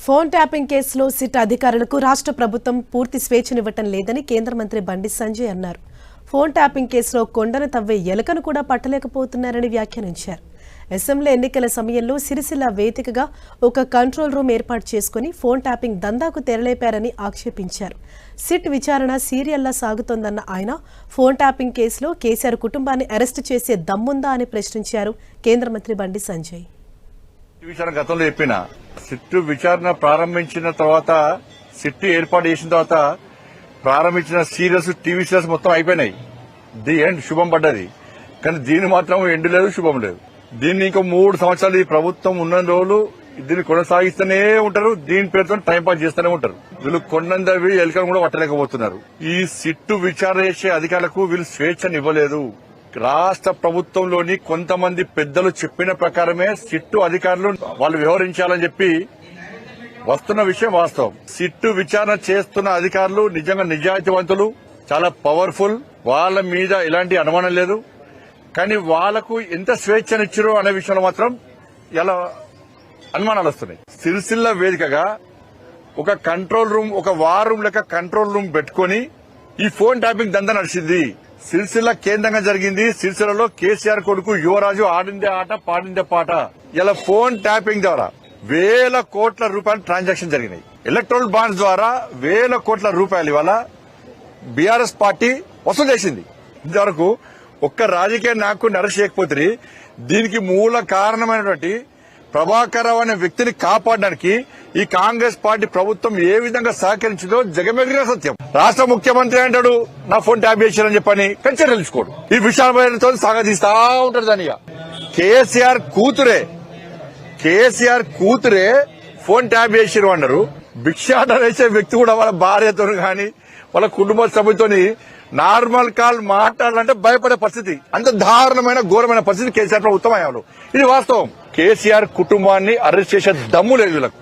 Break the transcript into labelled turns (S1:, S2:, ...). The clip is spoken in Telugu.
S1: ఫోన్ ట్యాపింగ్ కేసులో సిట్ అధికారులకు రాష్ట్ర ప్రభుత్వం పూర్తి స్వేచ్ఛనివ్వటం లేదని కేంద్ర మంత్రి బండి సంజయ్ అన్నారు. ఫోన్ ట్యాపింగ్ కేసులో కొండను తవ్వే ఎలుకను కూడా పట్టలేకపోతున్నారని వ్యాఖ్యానించారు. అసెంబ్లీ ఎన్నికల సమయంలో సిరిసిల్ల వేదికగా ఒక కంట్రోల్ రూమ్ ఏర్పాటు చేసుకుని ఫోన్ ట్యాపింగ్ దందాకు తెరలేపారని ఆక్షేపించారు. సిట్ విచారణ సీరియల్లా సాగుతోందన్న ఆయన ఫోన్ ట్యాపింగ్ కేసులో కేసీఆర్ కుటుంబాన్ని అరెస్టు చేసే దమ్ముందా అని ప్రశ్నించారు కేంద్ర మంత్రి బండి సంజయ్.
S2: గతంలో చెప్పిన సిట్టు విచారణ ప్రారంభించిన తర్వాత సిట్టు ఏర్పాటు చేసిన తర్వాత ప్రారంభించిన సీరియల్స్ టీవీ సీరియల్స్ మొత్తం అయిపోయినాయి. ది ఎండ్ శుభం పడ్డది. కానీ దీన్ని మాత్రం ఎండ్ లేదు, శుభం లేదు. దీన్ని ఇంకా 3 సంవత్సరాలు ఈ ప్రభుత్వం ఉన్న రోజులు దీన్ని కొనసాగిస్తూనే ఉంటారు. దీని పేరుతో టైంపాస్ చేస్తూనే ఉంటారు. వీళ్ళు కొండందవి ఎలుకను కూడా పట్టలేకపోతున్నారు. ఈ సిట్టు విచారణ చేసే అధికారులకు వీళ్ళు స్వేచ్ఛనివ్వలేదు. రాష్ట్ర ప్రభుత్వంలోని కొంతమంది పెద్దలు చెప్పిన ప్రకారమే సిట్టు అధికారులు వాళ్ళు వ్యవహరించాలని చెప్పి వస్తున్న విషయం వాస్తవం. సిట్టు విచారణ చేస్తున్న అధికారులు నిజంగా నిజాయితీవంతులు, చాలా పవర్ఫుల్. వాళ్ళ మీద ఎలాంటి అనుమానం లేదు. కానీ వాళ్లకు ఎంత స్వేచ్ఛనిచ్చారో అనే విషయంలో మాత్రం ఎలా అనుమానాలు వస్తున్నాయి. సిరిసిల్ల వేదికగా ఒక కంట్రోల్ రూమ్, ఒక వార్ రూమ్ లెక్క కంట్రోల్ రూమ్ పెట్టుకుని ఈ ఫోన్ ట్యాపింగ్ దందా నడిచింది. సిరిసిల్ల కేంద్రంగా జరిగింది. సిరిసిల్లలో కేసీఆర్ కొడుకు యువరాజు ఆడిందే ఆట పాడిందే పాట. ఇలా ఫోన్ ట్యాపింగ్ ద్వారా వేల కోట్ల రూపాయల ట్రాన్సాక్షన్ జరిగినాయి. ఎలక్ట్రల్ బాండ్స్ ద్వారా వేల కోట్ల రూపాయలు ఇవాళ బీఆర్ఎస్ పార్టీ వసూలు చేసింది. ఇంతవరకు ఒక్క రాజకీయ నాయకుడిని అరెస్ట్ చేయకపోతే దీనికి మూల కారణమైనటువంటి ప్రభాకర్ రావు అనే వ్యక్తిని కాపాడడానికి ఈ కాంగ్రెస్ పార్టీ ప్రభుత్వం ఏ విధంగా సహకరించిందో జగమెగిన సత్యం. రాష్ట్ర ముఖ్యమంత్రి అంటాడు నా ఫోన్ ట్యాప్ చేశారని చెప్పని కంచె తెలుసుకోడు. ఈ విషయాలతో సాగదీస్తా ఉంటాడు. దాని కేసీఆర్ కూతురే ఫోన్ ట్యాప్ చేసిరు అన్నారు. భిక్షాటన వేసే వ్యక్తి కూడా వాళ్ళ భార్యతో గాని వాళ్ళ కుటుంబ సభ్యులతోని నార్మల్ కాల్ మాట్లాడాలంటే భయపడే పరిస్థితి. అంత దారుణమైన ఘోరమైన పరిస్థితి కేసీఆర్ ప్రభుత్వం అయ్యారు. ఇది వాస్తవం. కేసీఆర్ కుటుంబాన్ని అరెస్ట్ చేసే దమ్ము లేదు వీళ్ళకు.